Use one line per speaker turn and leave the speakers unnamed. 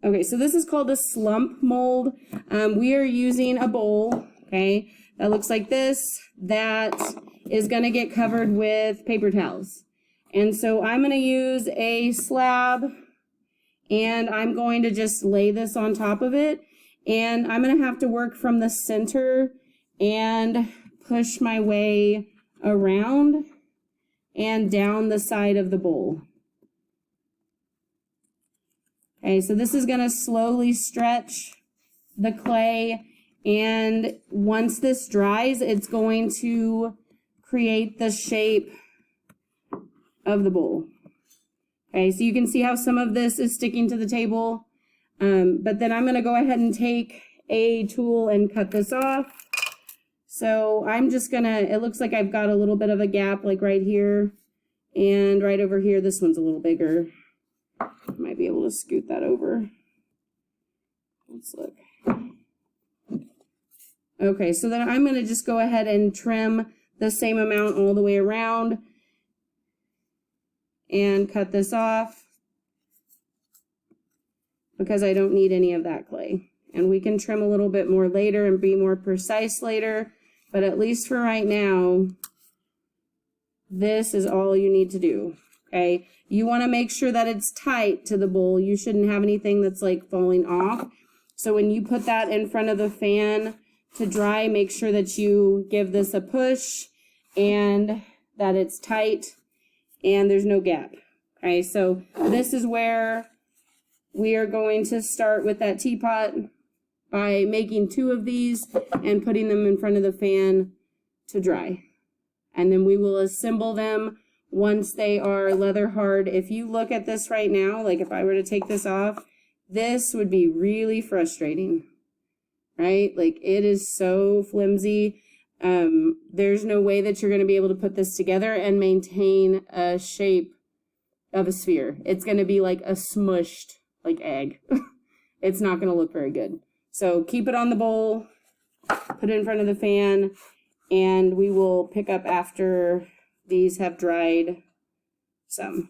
Okay, so this is called a slump mold. We are using a bowl, okay, that looks like this, that is gonna get covered with paper towels. And so I'm gonna use a slab and I'm going to just lay this on top of it. And I'm gonna have to work from the center and push my way around and down the side of the bowl. Okay, so this is gonna slowly stretch the clay, and once this dries, it's going to create the shape of the bowl. Okay, so you can see how some of this is sticking to the table, but then I'm gonna go ahead and take a tool and cut this off. So I'm just gonna, it looks like I've got a little bit of a gap like right here, and right over here, this one's a little bigger. Might be able to scoot that over. Let's look. Okay, so then I'm gonna just go ahead and trim the same amount all the way around and cut this off because I don't need any of that clay. And we can trim a little bit more later and be more precise later, but at least for right now, this is all you need to do, okay? You wanna make sure that it's tight to the bowl. You shouldn't have anything that's like falling off. So when you put that in front of the fan to dry, make sure that you give this a push and that it's tight and there's no gap. Okay, so this is where we are going to start with that teapot by making 2 of these and putting them in front of the fan to dry. And then we will assemble them once they are leather hard. If you look at this right now, like if I were to take this off, this would be really frustrating, right? Like it is so flimsy. There's no way that you're going to be able to put this together and maintain a shape of a sphere. It's going to be like a smushed like egg. It's not going to look very good. So keep it on the bowl, put it in front of the fan, and we will pick up after these have dried some.